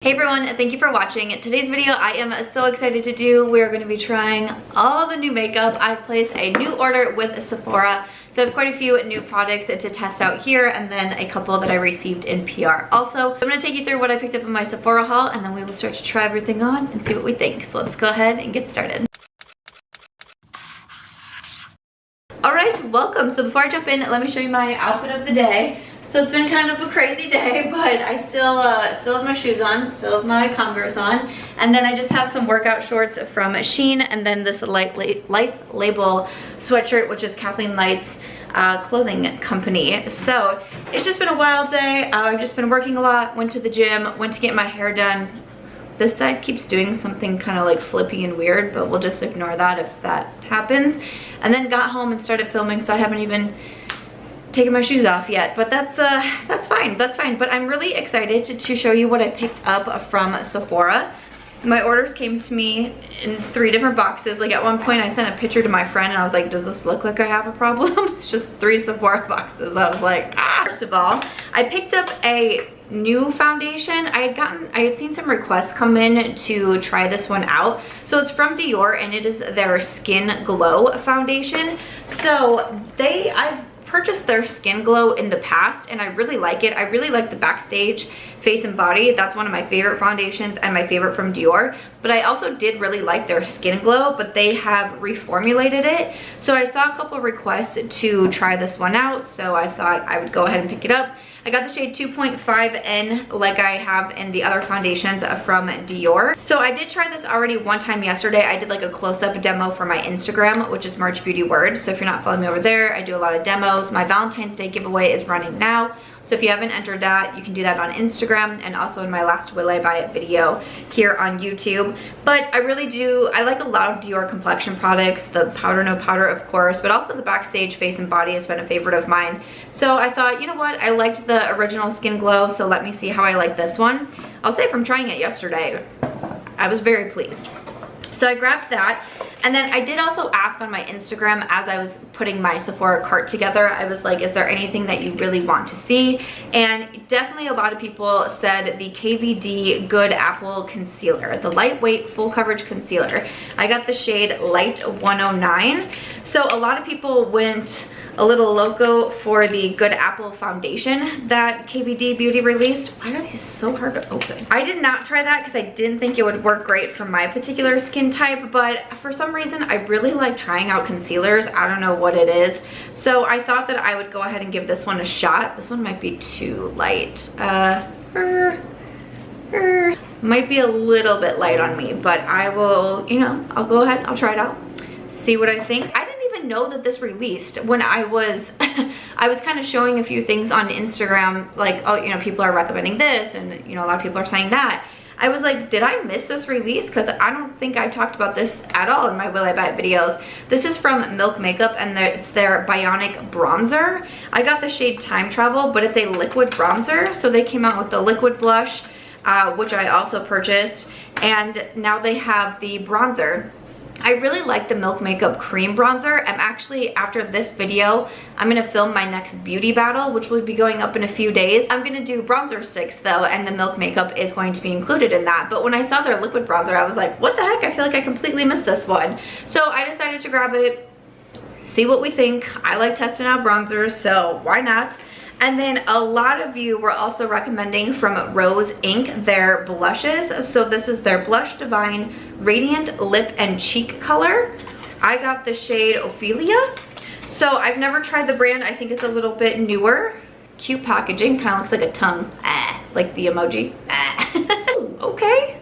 Hey everyone, thank you for watching. Today's video I am so excited to do. We're going to be trying all the new makeup. I've placed a new order with Sephora, so I have quite a few new products to test out here and then a couple that I received in PR. Also, I'm going to take you through what I picked up in my Sephora haul and then we will start to try everything on and see what we think. So let's go ahead and get started. Alright, welcome. So before I jump in, let me show you my outfit of the day. So it's been kind of a crazy day, but I still have my shoes on, still have my Converse on, and then I just have some workout shorts from Shein, and then this Lights Label sweatshirt, which is Kathleen Light's clothing company. So it's just been a wild day. I've just been working a lot, went to the gym, went to get my hair done. This side keeps doing something kind of like flippy and weird, but we'll just ignore that if that happens. And then got home and started filming, so I haven't even taking my shoes off yet, but that's fine, but I'm really excited to show you what I picked up from Sephora. My orders came to me in 3 different boxes. Like at one point I sent a picture to my friend and I was like, does this look like I have a problem? It's just 3 Sephora boxes. I was like, ah. First of all, I picked up a new foundation. I had seen some requests come in to try this one out. So it's from Dior and it is their Skin Glow foundation. So I've purchased their Skin Glow in the past and I really like it. I really like the Backstage Face and Body. That's one of my favorite foundations and my favorite from Dior. But I also did really like their Skin Glow, but they have reformulated it. So I saw a couple of requests to try this one out, so I thought I would go ahead and pick it up. I got the shade 2.5N like I have in the other foundations from Dior. So I did try this already one time yesterday. I did like a close-up demo for my Instagram, which is March Beauty Word. So if you're not following me over there, I do a lot of demos. My Valentine's Day giveaway is running now. So if you haven't entered that, you can do that on Instagram and also in my last Will I Buy It video here on YouTube. But I like a lot of Dior complexion products, the powder no powder of course, but also the Backstage Face and Body has been a favorite of mine. So I thought, you know what, I liked the original Skin Glow, so let me see how I like this one. I'll say from trying it yesterday, I was very pleased. So I grabbed that, and then I did also ask on my Instagram as I was putting my Sephora cart together, I was like, is there anything that you really want to see? And definitely a lot of people said the KVD Good Apple Concealer, the lightweight full coverage concealer. I got the shade Light 109. So a lot of people went a little loco for the Good Apple foundation that KVD Beauty released. Why are these so hard to open? I did not try that because I didn't think it would work great for my particular skin type, but for some reason I really like trying out concealers. I don't know what it is. So I thought that I would go ahead and give this one a shot. This one might be too light. Might be a little bit light on me, but I will, I'll go ahead, I'll try it out, see what I think. I didn't even know that this released when I was I was kind of showing a few things on Instagram, like, oh, people are recommending this and a lot of people are saying that. I was like, did I miss this release? Because I don't think I talked about this at all in my Will I Buy It videos. This is from Milk Makeup and it's their Bionic Bronzer. I got the shade Time Travel, but it's a liquid bronzer. So they came out with the liquid blush, which I also purchased, and now they have the bronzer. I really like the Milk Makeup Cream Bronzer. I'm actually, after this video, I'm going to film my next beauty battle, which will be going up in a few days. I'm going to do bronzer sticks though, and the Milk Makeup is going to be included in that. But when I saw their liquid bronzer, I was like, what the heck? I feel like I completely missed this one. So I decided to grab it, see what we think. I like testing out bronzers, so why not? And then a lot of you were also recommending from Rose Inc. their blushes. So this is their Blush Divine Radiant Lip and Cheek color. I got the shade Ophelia. So I've never tried the brand. I think it's a little bit newer. Cute packaging, kind of looks like a tongue. Like the emoji. Okay.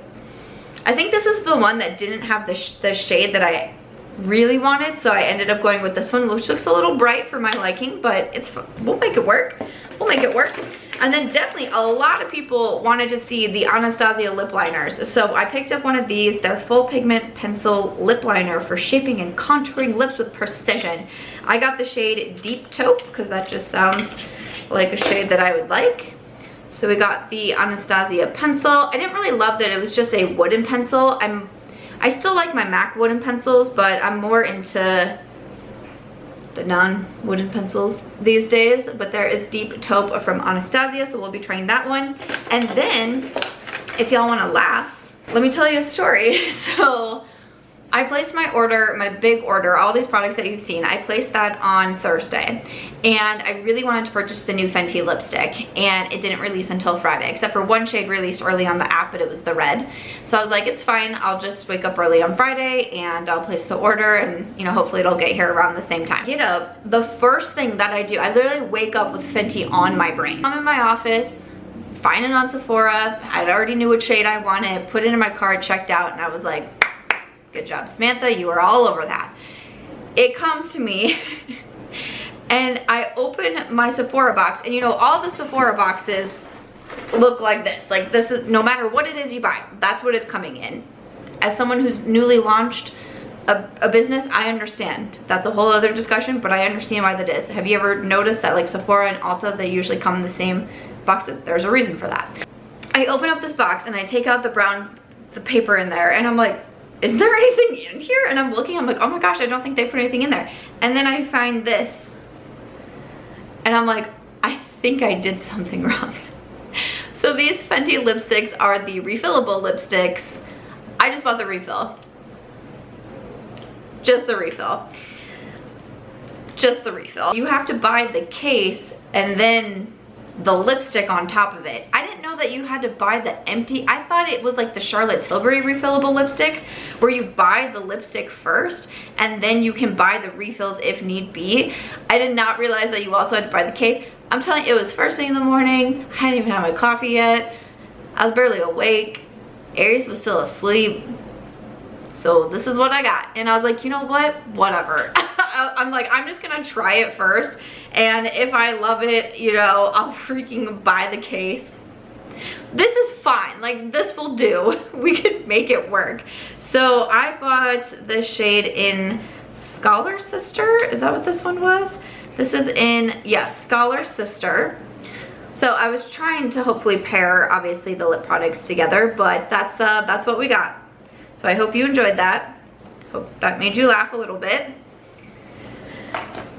I think this is the one that didn't have the shade that I really wanted, so I ended up going with this one, which looks a little bright for my liking, but we'll make it work. We'll make it work. And then definitely a lot of people wanted to see the Anastasia Lip Liners, so I picked up one of these. Their full pigment pencil lip liner for shaping and contouring lips with precision. I got the shade Deep Taupe because that just sounds like a shade that I would like. So we got the Anastasia Pencil. I didn't really love that it was just a wooden pencil. I still like my MAC wooden pencils, but I'm more into the non-wooden pencils these days. But there is Deep Taupe from Anastasia, so we'll be trying that one. And then if y'all want to laugh, let me tell you a story. So I placed my order, my big order, all these products that you've seen, I placed that on Thursday. And I really wanted to purchase the new Fenty lipstick, and it didn't release until Friday, except for one shade released early on the app, but it was the red. So I was like, it's fine, I'll just wake up early on Friday and I'll place the order, and you know, hopefully it'll get here around the same time. Get up, the first thing that I do, I literally wake up with Fenty on my brain. I'm in my office, find it on Sephora, I already knew what shade I wanted, put it in my cart, checked out, and I was like, good job, Samantha, you were all over that. It comes to me and I open my Sephora box, and you know, all the Sephora boxes look like this. Like, this is, no matter what it is you buy, that's what it's coming in. As someone who's newly launched a business, I understand. That's a whole other discussion, but I understand why that is. Have you ever noticed that like Sephora and Ulta, they usually come in the same boxes? There's a reason for that. I open up this box and I take out the paper in there, and I'm like, is there anything in here? And I'm looking, I'm like, oh my gosh, I don't think they put anything in there. And then I find this, and I'm like, I think I did something wrong. So these Fenty lipsticks are the refillable lipsticks. I just bought the refill. Just the refill. Just the refill. You have to buy the case and then the lipstick on top of it. I didn't know that you had to buy the empty. I thought it was like the Charlotte Tilbury refillable lipsticks, where you buy the lipstick first and then you can buy the refills if need be. I did not realize that you also had to buy the case. I'm telling you, it was first thing in the morning. I hadn't even had my coffee yet. I was barely awake. Aries was still asleep. So this is what I got. And I was like, you know what? Whatever. I'm like, I'm just gonna try it first. And if I love it, you know, I'll freaking buy the case. This is fine. Like, this will do. We could make it work. So I bought this shade in Scholar Sister. Is that what this one was? This is in, yes, Scholar Sister. So I was trying to hopefully pair, obviously, the lip products together, but that's what we got. So I hope you enjoyed that. Hope that made you laugh a little bit.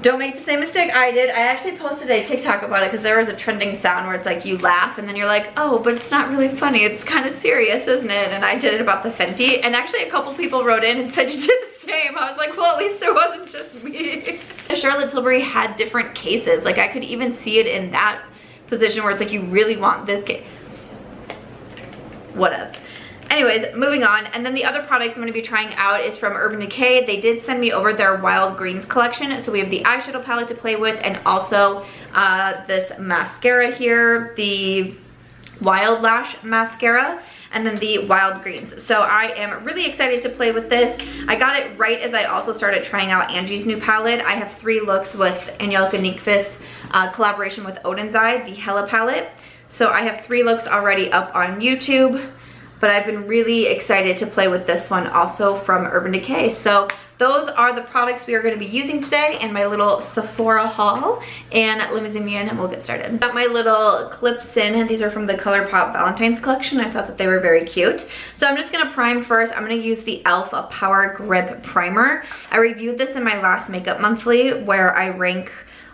Don't make the same mistake I did. I actually posted a TikTok about it because there was a trending sound where it's like you laugh and then you're like, oh, but it's not really funny. It's kind of serious, isn't it? And I did it about the Fenty. And actually a couple people wrote in and said you did the same. I was like, well, at least it wasn't just me. Charlotte Tilbury had different cases. Like, I could even see it in that position where it's like you really want this case. Whatevs. Anyways, moving on. And then the other products I'm going to be trying out is from Urban Decay. They did send me over their Wild Greens collection. So we have the eyeshadow palette to play with, and also this mascara here, the Wild Lash mascara, and then the Wild Greens. So I am really excited to play with this. I got it right as I also started trying out Angie's new palette. I have 3 looks with Angelica Nyqvist's collaboration with Odin's Eye, the Hella palette. So I have 3 looks already up on YouTube. But I've been really excited to play with this one also from Urban Decay. So those are the products we are going to be using today in my little Sephora haul. And let me zoom you in and we'll get started. Got my little clips in. These are from the ColourPop Valentine's collection. I thought that they were very cute. So I'm just going to prime first. I'm going to use the e.l.f. Power Grip Primer. I reviewed this in my last Makeup Monthly where I rank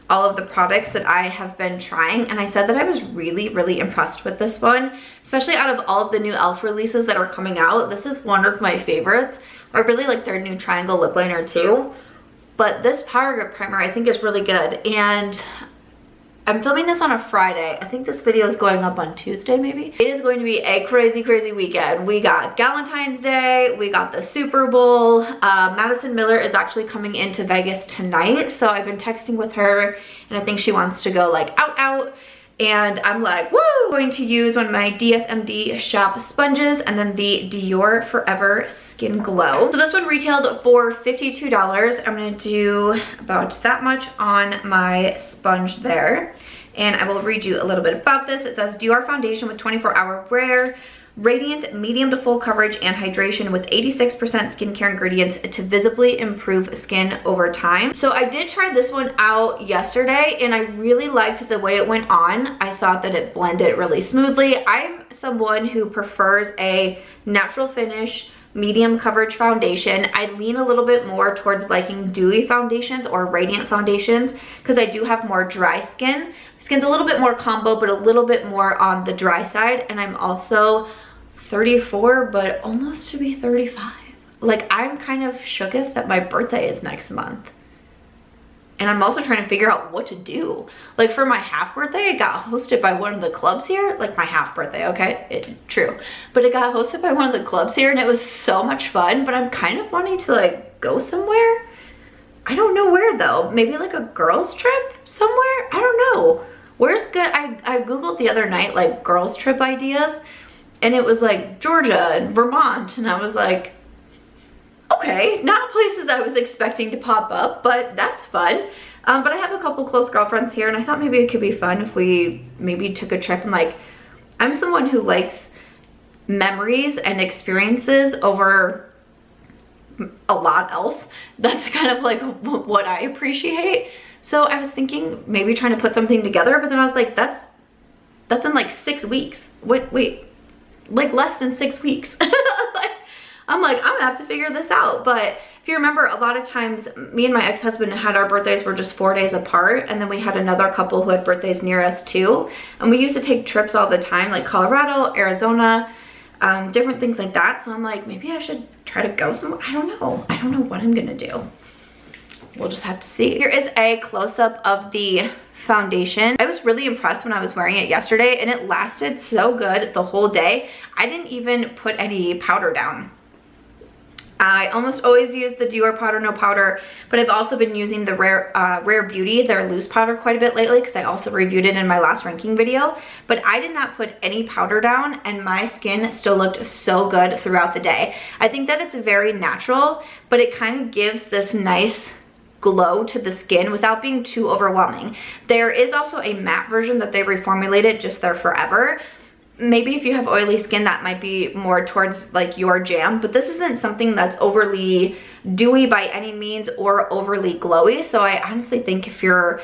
all of the products that I have been trying, and I said that I was really impressed with this one, especially out of all of the new e.l.f. releases that are coming out. This is one of my favorites. I really like their new triangle lip liner too, but this Power Grip Primer I think is really good. And I'm filming this on a Friday. I think this video is going up on Tuesday maybe. It is going to be a crazy weekend. We got Valentine's Day, we got the Super Bowl. Madison Miller is actually coming into Vegas tonight, so I've been texting with her and I think she wants to go like out. And I'm like, woo! I'm going to use one of my DSMD shop sponges and then the Dior Forever Skin Glow. So this one retailed for $52. I'm gonna do about that much on my sponge there. And I will read you a little bit about this. It says Dior foundation with 24-hour wear, radiant medium to full coverage and hydration with 86% skincare ingredients to visibly improve skin over time. So I did try this one out yesterday and I really liked the way it went on. I thought that it blended really smoothly. I'm someone who prefers a natural finish, medium coverage foundation. I lean a little bit more towards liking dewy foundations or radiant foundations because I do have more dry skin. My skin's a little bit more combo, but a little bit more on the dry side. And I'm also 34, but almost to be 35. Like, I'm kind of shooketh that my birthday is next month. And I'm also trying to figure out what to do. Like, for my half birthday, it got hosted by one of the clubs here. Like, my half birthday, okay? True. But it got hosted by one of the clubs here, and it was so much fun. But I'm kind of wanting to, like, go somewhere. I don't know where, though. Maybe, like, a girls' trip somewhere? I don't know. Where's good? I Googled the other night, like, girls' trip ideas. And it was, like, Georgia and Vermont. And I was like, okay, not places I was expecting to pop up, but that's fun. But I have a couple close girlfriends here, and I thought maybe it could be fun if we maybe took a trip. And like, I'm someone who likes memories and experiences over a lot else. That's kind of like what I appreciate. So I was thinking maybe trying to put something together, but then I was like, that's in like 6 weeks. Wait, like less than 6 weeks. I'm like, I'm gonna have to figure this out. But if you remember, a lot of times me and my ex-husband had our birthdays were just 4 days apart, and then we had another couple who had birthdays near us too, and we used to take trips all the time, like Colorado, Arizona, different things like that. So I'm like, maybe I should try to go somewhere. I don't know what I'm gonna do. We'll just have to see. Here is a close-up of the foundation. I was really impressed when I was wearing it yesterday, and it lasted so good the whole day. I didn't even put any powder down. I almost always use the Dior Powder No Powder, but I've also been using the Rare Beauty, their loose powder, quite a bit lately, because I also reviewed it in my last ranking video. But I did not put any powder down, and my skin still looked so good throughout the day. I think that it's very natural, but it kind of gives this nice glow to the skin without being too overwhelming. There is also a matte version that they reformulated, just there forever. Maybe if you have oily skin, that might be more towards like your jam, but this isn't something that's overly dewy by any means or overly glowy. So I honestly think if you're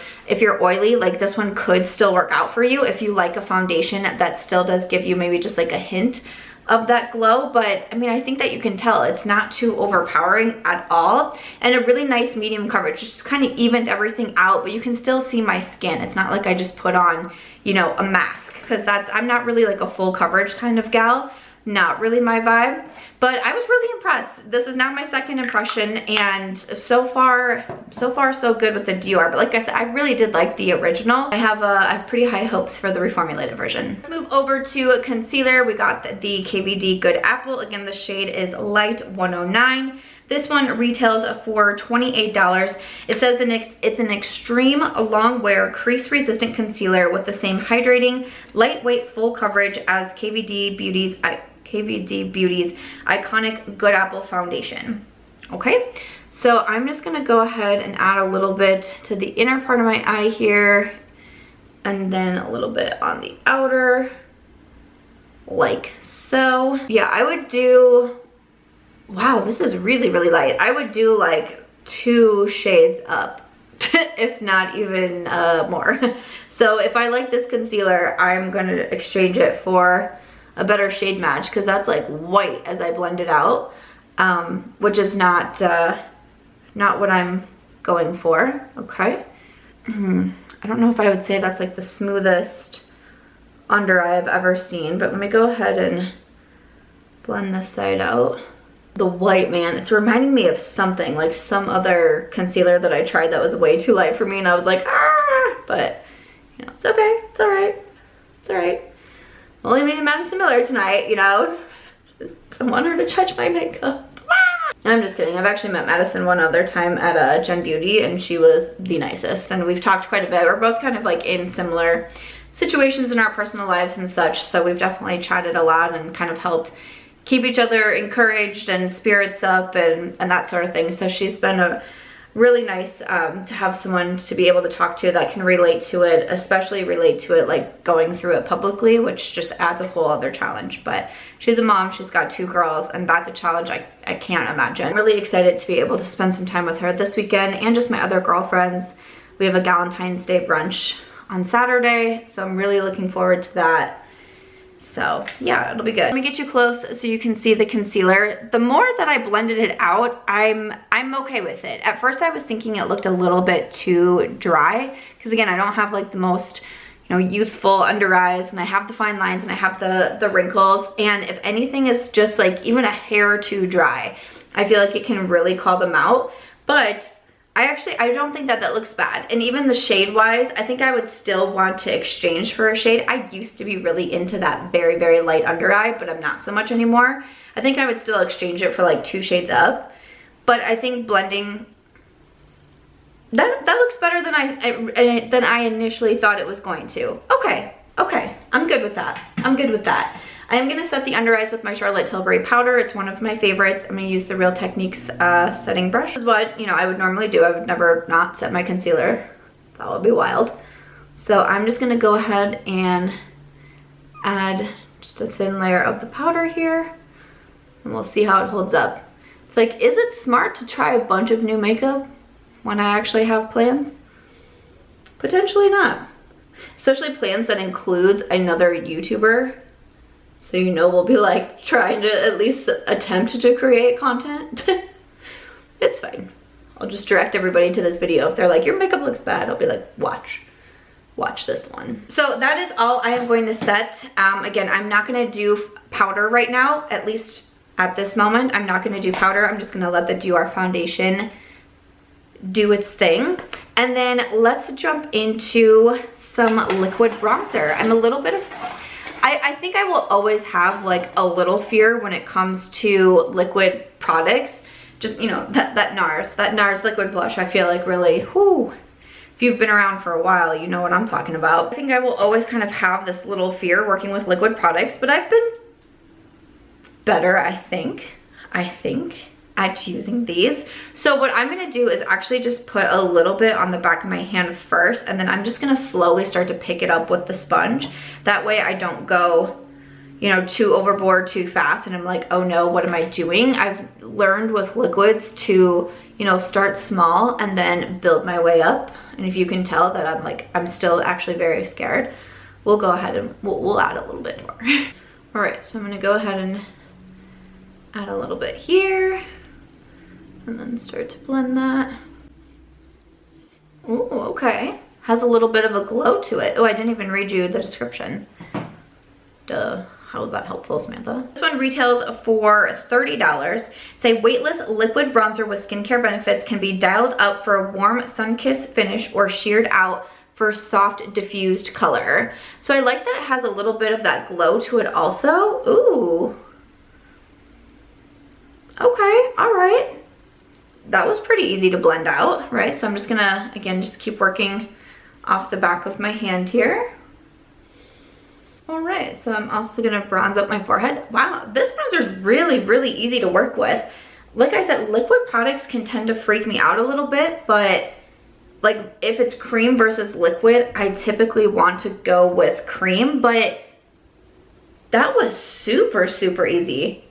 oily, like this one could still work out for you if you like a foundation that still does give you maybe just like a hint of that glow. But I mean, I think that you can tell it's not too overpowering at all, and a really nice medium coverage. Just kind of evened everything out, but you can still see my skin. It's not like I just put on, you know, a mask, because I'm not really like a full coverage kind of gal. Not really my vibe, but I was really impressed. This is now my second impression, and so far so good with the Dior. But like I said, I really did like the original. I have pretty high hopes for the reformulated version. Let's move over to concealer. We got the KVD Good Apple. Again, the shade is Light 109. This one retails for $28. It says it's an extreme long wear crease resistant concealer with the same hydrating, lightweight, full coverage as KVD Beauty's iconic Good Apple foundation. Okay, so I'm just gonna go ahead and add a little bit to the inner part of my eye here, and then a little bit on the outer, like so. Yeah, I would do, wow, this is really, really light. I would do like 2 shades up, if not even more. So if I like this concealer, I'm gonna exchange it for a better shade match, because that's like white as I blend it out, which is not what I'm going for. Okay. I don't know if I would say that's like the smoothest under eye I've ever seen, but let me go ahead and blend this side out. The white, man, it's reminding me of something, like some other concealer that I tried that was way too light for me, and I was like, ah, but you know, it's okay, it's all right, it's all right. Only meeting Madison Miller tonight, you know. I want her to touch my makeup. I'm just kidding. I've actually met Madison one other time at Gen Beauty, and she was the nicest. And we've talked quite a bit. We're both kind of like in similar situations in our personal lives and such. So we've definitely chatted a lot and kind of helped keep each other encouraged and spirits up and that sort of thing. So she's been a really nice to have someone to be able to talk to that can relate to it, especially relate to it like going through it publicly, which just adds a whole other challenge. But she's a mom, she's got 2 girls, and that's a challenge I can't imagine. I'm really excited to be able to spend some time with her this weekend and just my other girlfriends. We have a Valentine's Day brunch on Saturday, so I'm really looking forward to that. So yeah, it'll be good. Let me get you close so you can see the concealer. The more that I blended it out, I'm okay with it. At first I was thinking it looked a little bit too dry, because again, I don't have like the most, you know, youthful under eyes, and I have the fine lines, and I have the wrinkles, and if anything is just like even a hair too dry, I feel like it can really call them out. But I don't think that looks bad. And even the shade wise, I think I would still want to exchange for a shade. I used to be really into that very, very light under eye, but I'm not so much anymore. I think I would still exchange it for like 2 shades up. But I think blending, that looks better than I initially thought it was going to. Okay, I'm good with that. I'm good with that. I am gonna set the under eyes with my Charlotte Tilbury powder. It's one of my favorites. I'm gonna use the Real Techniques setting brush. This is what, you know, I would normally do. I would never not set my concealer. That would be wild. So I'm just gonna go ahead and add just a thin layer of the powder here, and we'll see how it holds up. It's like, is it smart to try a bunch of new makeup when I actually have plans? Potentially not. Especially plans that includes another YouTuber. So you know we'll be like trying to at least attempt to create content. It's fine. I'll just direct everybody to this video. If they're like, your makeup looks bad, I'll be like, watch this one. So that is all I am going to set. Again, I'm not gonna do powder right now, at least at this moment. I'm not gonna do powder. I'm just gonna let the Dior foundation do its thing. And then let's jump into some liquid bronzer. I'm a little bit of, I think I will always have like a little fear when it comes to liquid products. Just, you know, that NARS liquid blush, I feel like really, whoo. If you've been around for a while, you know what I'm talking about. I think I will always kind of have this little fear working with liquid products, but I've been better, I think, at using these. So what I'm gonna do is actually just put a little bit on the back of my hand first, and then I'm just gonna slowly start to pick it up with the sponge. That way I don't go, you know, too overboard too fast and I'm like, oh no, what am I doing? I've learned with liquids to, you know, start small and then build my way up. And if you can tell that I'm still actually very scared, we'll go ahead and we'll add a little bit more. All right, so I'm gonna go ahead and add a little bit here and then start to blend that. Ooh, okay. Has a little bit of a glow to it. Oh, I didn't even read you the description. Duh. How is that helpful, Samantha? This one retails for $30. It's a weightless liquid bronzer with skincare benefits, can be dialed up for a warm sun-kissed finish or sheared out for soft diffused color. So I like that it has a little bit of that glow to it also. Ooh. Okay, all right. That was pretty easy to blend out, right? So I'm just gonna, again, just keep working off the back of my hand here. All right, so I'm also gonna bronze up my forehead. Wow, this bronzer is really, really easy to work with. Like I said, liquid products can tend to freak me out a little bit, but like if it's cream versus liquid, I typically want to go with cream, but that was super, super easy.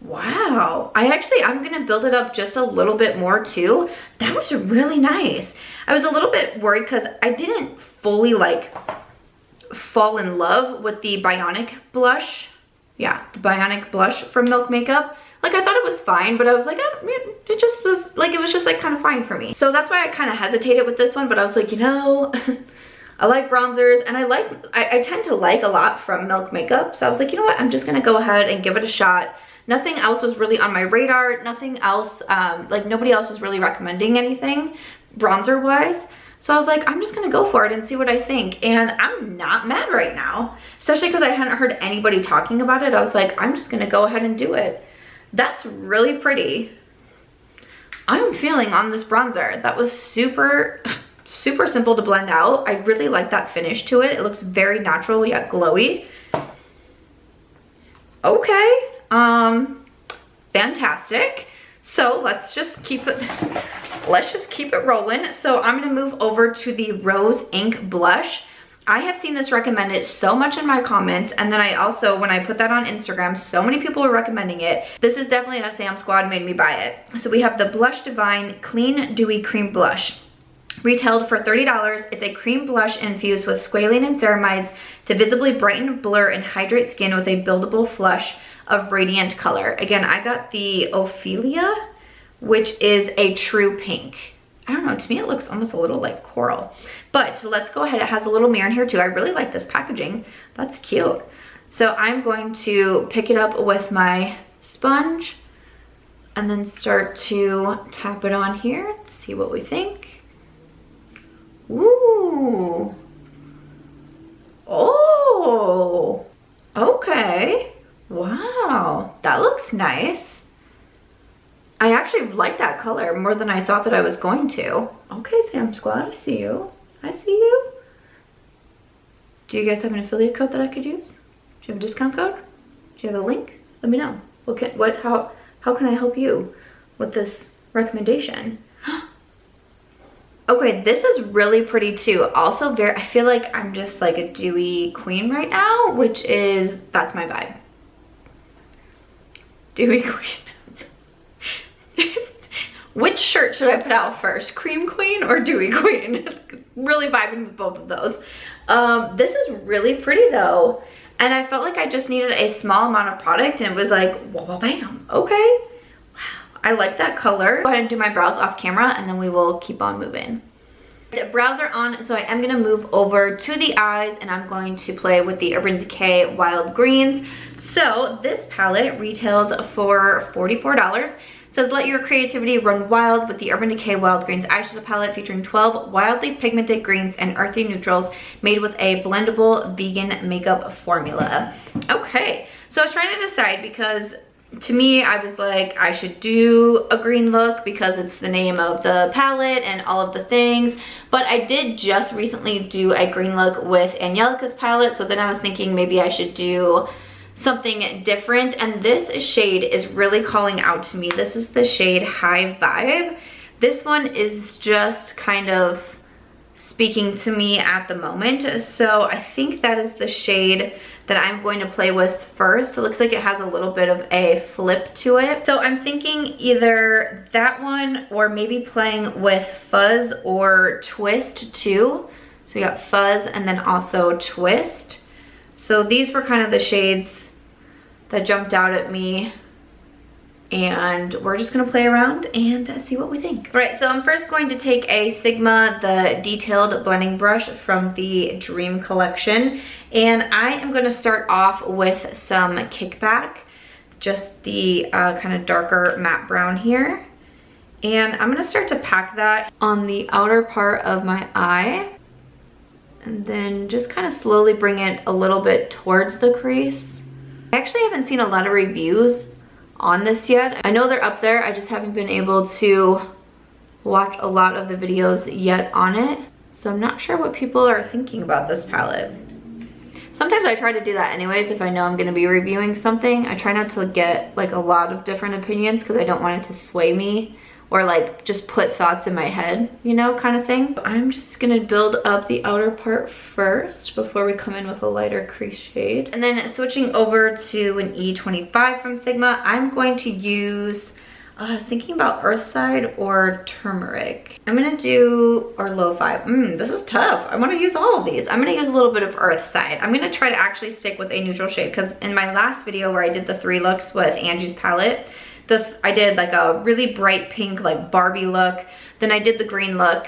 Wow, I'm gonna build it up just a little bit more too. That was really nice. I was a little bit worried because I didn't fully like fall in love with the Bionic blush. Yeah, the Bionic blush from Milk Makeup. Like I thought it was fine, but I was like, it just was like, it was just like kind of fine for me. So that's why I kind of hesitated with this one, but I was like, you know, I like bronzers and I tend to like a lot from Milk Makeup. So I was like, you know what, I'm just gonna go ahead and give it a shot. Nothing else was really on my radar. Nothing else, like nobody else was really recommending anything bronzer wise. So I was like, I'm just gonna go for it and see what I think. And I'm not mad right now, especially because I hadn't heard anybody talking about it. I was like, I'm just gonna go ahead and do it. That's really pretty. I'm feeling on this bronzer. That was super, super simple to blend out. I really like that finish to it. It looks very natural yet glowy. Okay. Fantastic. So let's just keep it rolling. So I'm gonna move over to the Rose Ink blush. I have seen this recommended so much in my comments, and then I also, when I put that on Instagram, so many people were recommending it. This is definitely a Samsquad made me buy it. So we have the Blush Divine Clean Dewy Cream Blush. Retailed for $30, it's a cream blush infused with squalene and ceramides to visibly brighten, blur, and hydrate skin with a buildable flush of radiant color. Again, I got the Ophelia, which is a true pink. I don't know, to me it looks almost a little like coral. But let's go ahead. It has a little mirror in here too. I really like this packaging. That's cute. So I'm going to pick it up with my sponge and then start to tap it on here. Let's see what we think. Ooh. Oh, okay. Wow, that looks nice. I actually like that color more than I thought that I was going to. Okay, Samsquad, I see you. I see you. Do you guys have an affiliate code that I could use? Do you have a discount code? Do you have a link? Let me know. Okay, how can I help you with this recommendation? Okay, this is really pretty too. Also I feel like I'm just like a dewy queen right now, that's my vibe. Dewy queen. Which shirt should I put out first? Cream queen or dewy queen? Really vibing with both of those. This is really pretty though. And I felt like I just needed a small amount of product and it was like, whoa, bam, okay. I like that color. Go ahead and do my brows off camera and then we will keep on moving. The brows are on, so I am going to move over to the eyes and I'm going to play with the Urban Decay Wild Greens. So this palette retails for $44. It says let your creativity run wild with the Urban Decay Wild Greens eyeshadow palette featuring 12 wildly pigmented greens and earthy neutrals made with a blendable vegan makeup formula. Okay, so I was trying to decide because to me, I was like, I should do a green look because it's the name of the palette and all of the things. But I did just recently do a green look with Angelica's palette. So then I was thinking maybe I should do something different. And this shade is really calling out to me. This is the shade High Vibe. This one is just kind of speaking to me at the moment. So I think that is the shade that I'm going to play with first. It looks like it has a little bit of a flip to it. So I'm thinking either that one or maybe playing with Fuzz or Twist too. So we got Fuzz and then also Twist. So these were kind of the shades that jumped out at me. And we're just gonna play around and see what we think. All right, so I'm first going to take a Sigma, the detailed blending brush from the Dream collection. And I am gonna start off with some Kickback, just the kind of darker matte brown here. And I'm gonna start to pack that on the outer part of my eye. And then just kind of slowly bring it a little bit towards the crease. I actually haven't seen a lot of reviews on this yet. I know they're up there, I just haven't been able to watch a lot of the videos yet on it. So I'm not sure what people are thinking about this palette. Sometimes I try to do that anyways if I know I'm gonna be reviewing something. I try not to get like a lot of different opinions because I don't want it to sway me or like just put thoughts in my head, you know, kind of thing. I'm just gonna build up the outer part first before we come in with a lighter crease shade. And then switching over to an E25 from Sigma, I'm going to use, I was thinking about Earthside or Turmeric. I'm gonna do, or Lo-Fi. This is tough. I wanna use all of these. I'm gonna use a little bit of Earthside. I'm gonna try to actually stick with a neutral shade because in my last video where I did the 3 looks with Angie's palette, I did like a really bright pink like Barbie look, then I did the green look,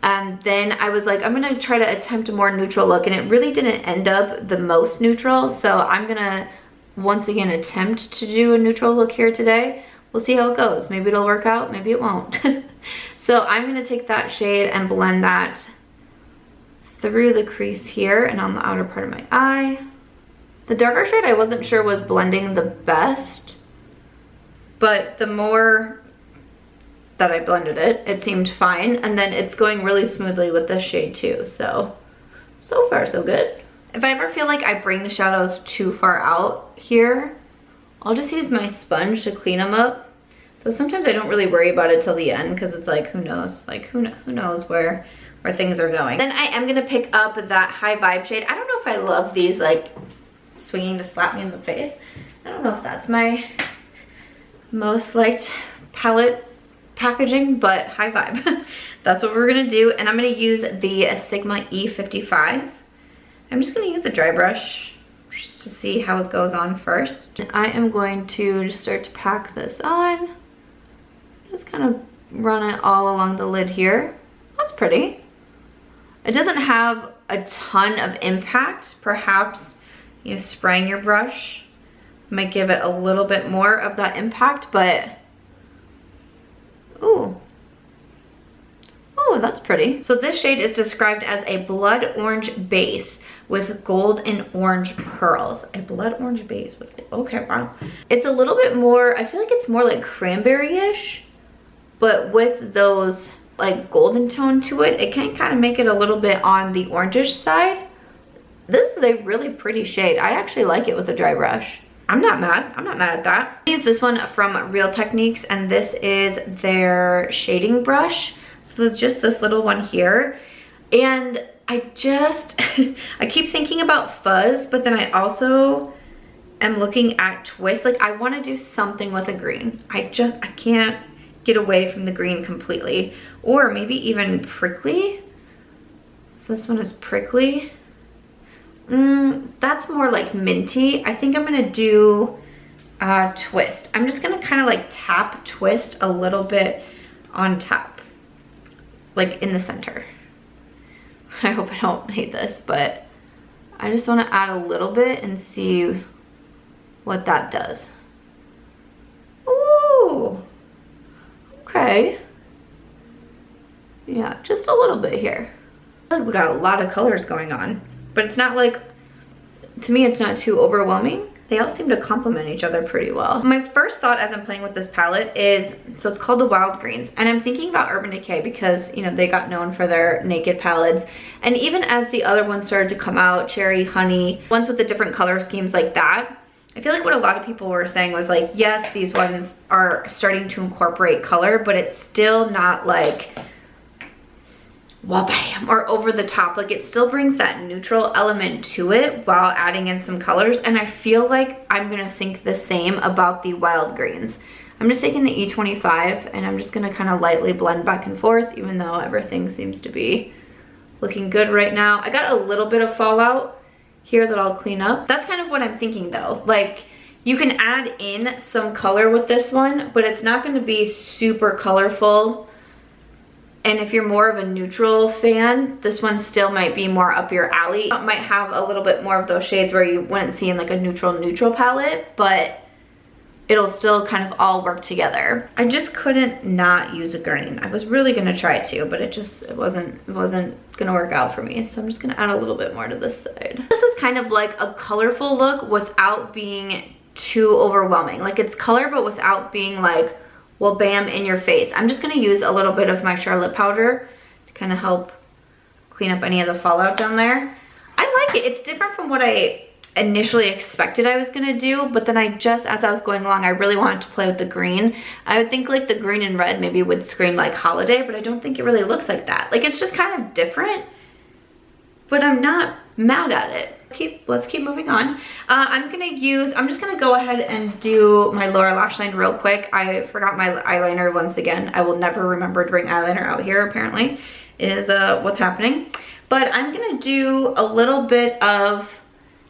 and then I was like, I'm gonna try to attempt a more neutral look, and it really didn't end up the most neutral, so I'm gonna once again attempt to do a neutral look here today. We'll see how it goes. Maybe it'll work out, maybe it won't. So I'm gonna take that shade and blend that through the crease here and on the outer part of my eye. The darker shade I wasn't sure was blending the best, but the more that I blended it, it seemed fine. And then it's going really smoothly with this shade too. So far so good. If I ever feel like I bring the shadows too far out here, I'll just use my sponge to clean them up. So sometimes I don't really worry about it till the end because it's like, who knows? Like who knows where things are going. Then I am gonna pick up that High Vibe shade. I don't know if I love these like swinging to slap me in the face. I don't know if that's my most liked palette packaging, but High Vibe. That's what we're gonna do. And I'm gonna use the Sigma E55. I'm just gonna use a dry brush just to see how it goes on first. And I am going to just start to pack this on. Just kind of run it all along the lid here. That's pretty. It doesn't have a ton of impact. Perhaps, you know, spraying your brush might give it a little bit more of that impact, but ooh. Oh, that's pretty. So this shade is described as a blood orange base with gold and orange pearls. A blood orange base with, okay, wow. It's a little bit more, I feel like it's more like cranberry-ish, but with those like golden tone to it, it can kind of make it a little bit on the orangish side. This is a really pretty shade. I actually like it with a dry brush. I'm not mad at that. I use this one from Real Techniques, and this is their shading brush. So it's just this little one here. And I just, I keep thinking about fuzz, but then I also am looking at twist. Like, I want to do something with a green. I can't get away from the green completely. Or maybe even prickly. So this one is prickly. That's more like minty. I think I'm gonna do twist. I'm just gonna kind of like tap twist a little bit on top, like in the center. I hope I don't hate this, but I just want to add a little bit and see what that does. Ooh, okay. Yeah, just a little bit here. I feel like we got a lot of colors going on, but it's not like, to me, it's not too overwhelming. They all seem to complement each other pretty well. My first thought as I'm playing with this palette is, so it's called the Wild Greens, and I'm thinking about Urban Decay because, you know, they got known for their naked palettes. And even as the other ones started to come out, Cherry, Honey, ones with the different color schemes like that, I feel like what a lot of people were saying was like, yes, these ones are starting to incorporate color, but it's still not like, wha-bam, or over the top. Like, it still brings that neutral element to it while adding in some colors. And I feel like I'm gonna think the same about the Wild Greens. I'm just taking the E25 and I'm just gonna kind of lightly blend back and forth, even though everything seems to be looking good right now. I got a little bit of fallout here that I'll clean up. That's kind of what I'm thinking though. Like, you can add in some color with this one, but it's not gonna be super colorful. And if you're more of a neutral fan, this one still might be more up your alley. It might have a little bit more of those shades where you wouldn't see in like a neutral palette, but it'll still kind of all work together. I just couldn't not use a green. I was really gonna try to, but it wasn't gonna work out for me. So I'm just gonna add a little bit more to this side. This is kind of like a colorful look without being too overwhelming. Like, it's color, but without being like, well, bam, in your face. I'm just gonna use a little bit of my Charlotte powder to kind of help clean up any of the fallout down there. I like it. It's different from what I initially expected I was gonna do, but then as I was going along, I really wanted to play with the green. I would think like the green and red maybe would scream like holiday, but I don't think it really looks like that. Like, it's just kind of different, but I'm not mad at it. Let's keep moving on. I'm just gonna go ahead and do my lower lash line real quick. I forgot my eyeliner once again. I will never remember to bring eyeliner out here, apparently, is what's happening. But I'm gonna do a little bit of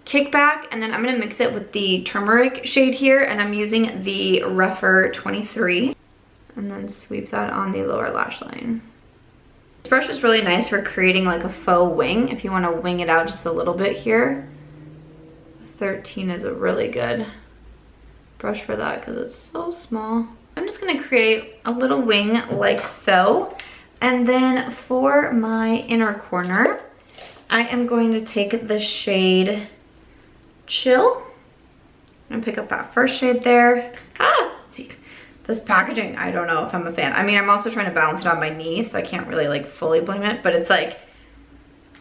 Kickback, and then I'm gonna mix it with the turmeric shade here, and I'm using the Rephr 23, and then sweep that on the lower lash line. This brush is really nice for creating like a faux wing if you want to wing it out just a little bit here. 13 is a really good brush for that because it's so small. I'm just going to create a little wing like so. And then for my inner corner, I am going to take the shade Chill. I'm going to pick up that first shade there. See. This packaging, I don't know if I'm a fan. I mean, I'm also trying to balance it on my knee, so I can't really like fully blame it, but it's like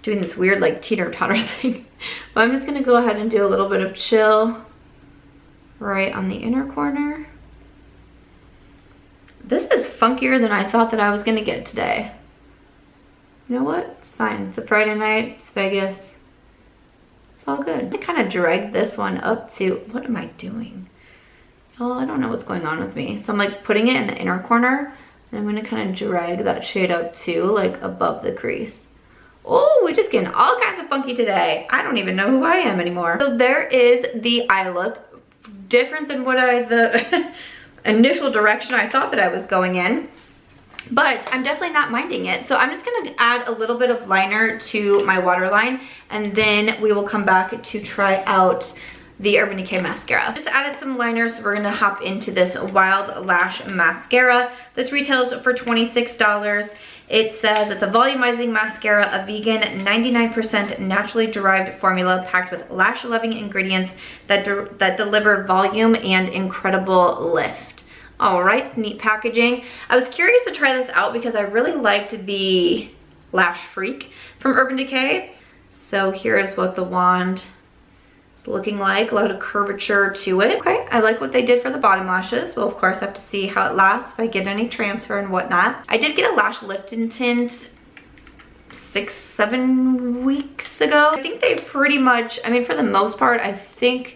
doing this weird like teeter-totter thing. But I'm just gonna go ahead and do a little bit of Chill right on the inner corner. This is funkier than I thought that I was gonna get today. You know what? It's fine. It's a Friday night, it's Vegas. It's all good. I kind of dragged this one up to, what am I doing? Oh, I don't know what's going on with me. So I'm like putting it in the inner corner, and I'm gonna kind of drag that shade up too, like above the crease. Oh, we're just getting all kinds of funky today. I don't even know who I am anymore. So there is the eye look. Different than what the initial direction I thought that I was going in. but I'm definitely not minding it. So I'm just gonna add a little bit of liner to my waterline, and then we will come back to try out the Urban Decay mascara. Just added some liners, so we're gonna hop into this Wild Lash mascara. This retails for $26. It says it's a volumizing mascara, a vegan 99% naturally derived formula packed with lash-loving ingredients that deliver volume and incredible lift. All right, it's neat packaging. I was curious to try this out because I really liked the Lash Freak from Urban Decay. So here is what the wand is looking like. A lot of curvature to it. Okay, I like what they did for the bottom lashes. We'll of course have to see how it lasts, if I get any transfer and whatnot. I did get a lash lift and tint 6-7 weeks ago. I think they pretty much, I mean, for the most part, I think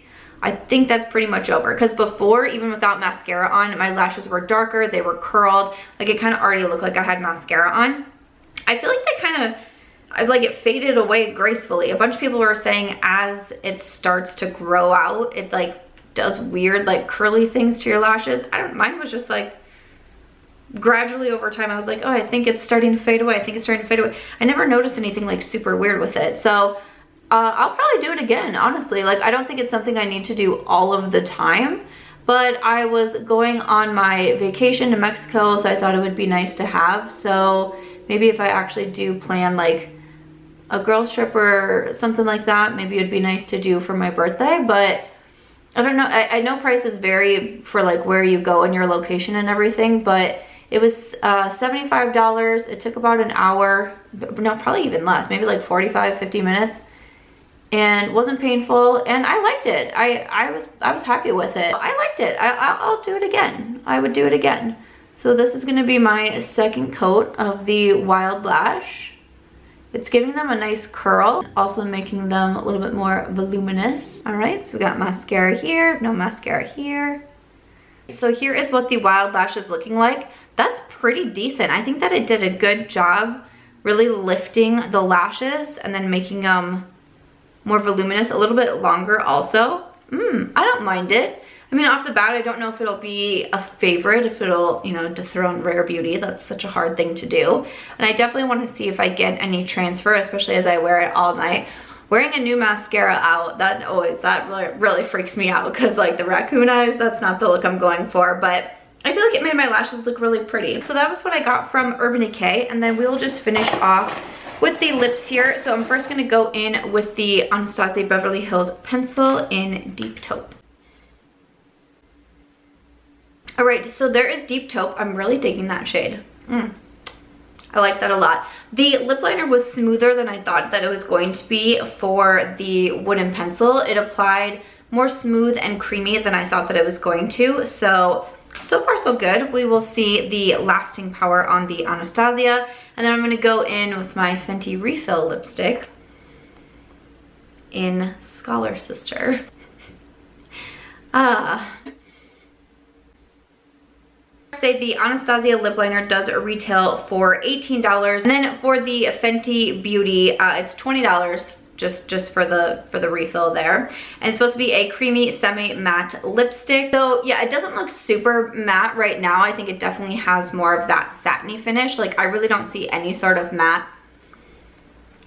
that's pretty much over, because before, even without mascara on, my lashes were darker, they were curled, like it kind of already looked like I had mascara on. I feel like they kind of, like it faded away gracefully. A bunch of people were saying as it starts to grow out, it like does weird like curly things to your lashes. Mine was just like gradually over time, I was like, oh, I think it's starting to fade away. I think it's starting to fade away. I never noticed anything like super weird with it. So I'll probably do it again, honestly. Like, I don't think it's something I need to do all of the time, but I was going on my vacation to Mexico, so I thought it would be nice to have. So maybe if I actually do plan like a girls trip or something like that, maybe it'd be nice to do for my birthday. But I don't know, I know prices vary for like where you go and your location and everything, but it was $75. It took about an hour, no, probably even less, maybe like 45-50 minutes. And wasn't painful, and I liked it. I was happy with it. I liked it. I'll do it again. I would do it again. So this is gonna be my second coat of the Wild Lash. It's giving them a nice curl, also making them a little bit more voluminous. All right, so we got mascara here, no mascara here. So here is what the Wild Lash is looking like. That's pretty decent. I think that it did a good job really lifting the lashes and then making them more voluminous, a little bit longer also. I don't mind it. I mean, off the bat, I don't know if it'll be a favorite, if it'll, you know, dethrone Rare Beauty. That's such a hard thing to do. And I definitely want to see if I get any transfer, especially as I wear it all night. Wearing a new mascara out, that really freaks me out, because like the raccoon eyes, that's not the look I'm going for, but I feel like it made my lashes look really pretty. So that was what I got from Urban Decay, and then we'll just finish off with the lips here. So I'm first gonna go in with the Anastasia Beverly Hills Pencil in Deep Taupe. All right, so there is Deep Taupe. I'm really digging that shade. I like that a lot. The lip liner was smoother than I thought that it was going to be for the wooden pencil. It applied more smooth and creamy than I thought that it was going to. So far so good. We will see the lasting power on the Anastasia. And then I'm gonna go in with my Fenty Refill lipstick in Scholar Sister. Say the Anastasia lip liner does retail for $18. And then for the Fenty Beauty, it's $20. Just for the refill there, and it's supposed to be a creamy semi-matte lipstick. So yeah, it doesn't look super matte right now. I think it definitely has more of that satiny finish. Like, I really don't see any sort of matte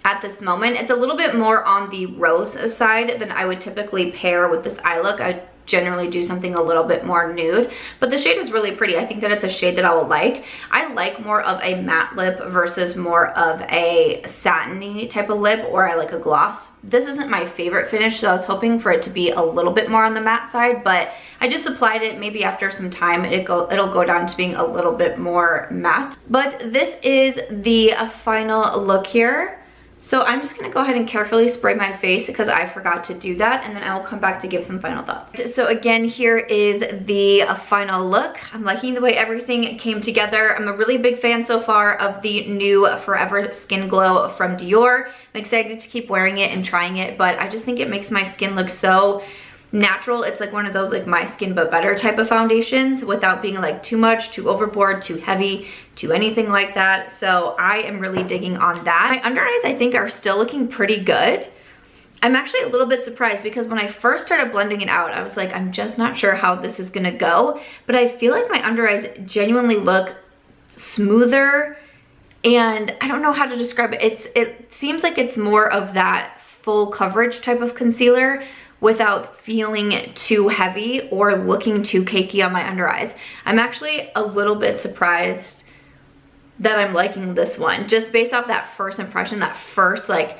at this moment. It's a little bit more on the rose side than I would typically pair with this eye look. I generally do something a little bit more nude, but the shade is really pretty. I think that it's a shade that I will like. I like more of a matte lip versus more of a satiny type of lip, or I like a gloss. This isn't my favorite finish, so I was hoping for it to be a little bit more on the matte side, but I just applied it. Maybe after some time it'll go down to being a little bit more matte. But this is the final look here. So I'm just gonna go ahead and carefully spray my face because I forgot to do that, and then I'll come back to give some final thoughts. So again, here is the final look. I'm liking the way everything came together. I'm a really big fan so far of the new Forever Skin Glow from Dior. I'm excited to keep wearing it and trying it, but I just think it makes my skin look so natural. It's like one of those like My Skin But Better type of foundations without being like too much, too overboard, too heavy, too anything like that. So I am really digging on that. My under eyes, I think, are still looking pretty good. I'm actually a little bit surprised because when I first started blending it out, I was like, I'm just not sure how this is gonna go, but I feel like my under eyes genuinely look smoother, and I don't know how to describe it. It seems like it's more of that full coverage type of concealer without feeling too heavy or looking too cakey on my under eyes. I'm actually a little bit surprised that I'm liking this one. Just based off that first impression, that first like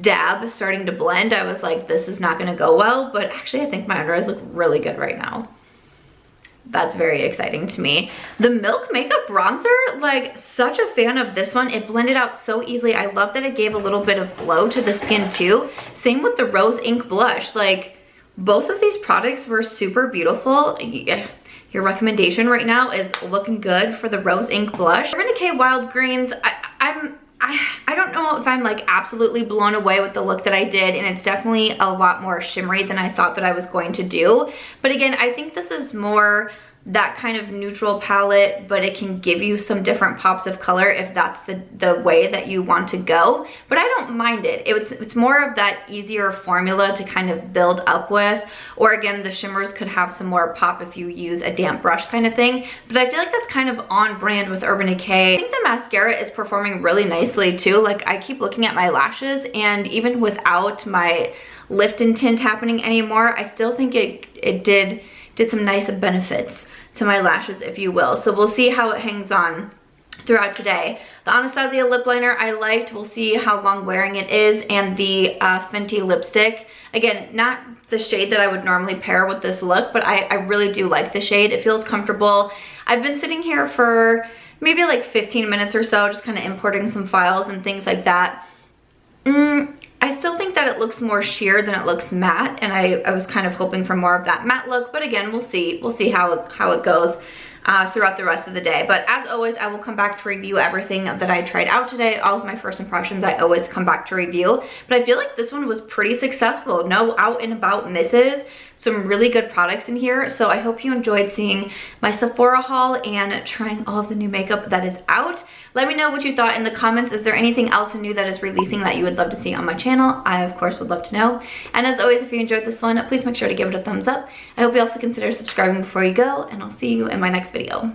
dab starting to blend, I was like, this is not gonna go well, but actually I think my under eyes look really good right now. That's very exciting to me. The Milk Makeup Bronzer, like such a fan of this one. It blended out so easily. I love that it gave a little bit of glow to the skin too. Same with the Rose Ink Blush. Like both of these products were super beautiful. Your recommendation right now is looking good for the Rose Ink Blush. Urban Decay Wild Greens, I don't know if I'm like absolutely blown away with the look that I did, and it's definitely a lot more shimmery than I thought that I was going to do. But again, I think this is more that kind of neutral palette, but it can give you some different pops of color if that's the way that you want to go. But I don't mind it. It's more of that easier formula to kind of build up with, or again, the shimmers could have some more pop if you use a damp brush kind of thing. But I feel like that's kind of on brand with Urban Decay. I think the mascara is performing really nicely too. Like I keep looking at my lashes, and even without my lift and tint happening anymore, I still think it did some nice benefits to my lashes, if you will. So we'll see how it hangs on throughout today. The Anastasia Lip Liner I liked. We'll see how long wearing it is. And the Fenty lipstick. Again, not the shade that I would normally pair with this look, but I really do like the shade. It feels comfortable. I've been sitting here for maybe like 15 minutes or so, just kind of importing some files and things like that. I still think that it looks more sheer than it looks matte, and I was kind of hoping for more of that matte look, but again, we'll see how it goes throughout the rest of the day. But as always, I will come back to review everything that I tried out today. All of my first impressions I always come back to review, but I feel like this one was pretty successful. No out and about misses. Some really good products in here. So I hope you enjoyed seeing my Sephora haul and trying all of the new makeup that is out. Let me know what you thought in the comments. Is there anything else new that is releasing that you would love to see on my channel? I of course would love to know. And as always, if you enjoyed this one, please make sure to give it a thumbs up. I hope you also consider subscribing before you go, and I'll see you in my next video.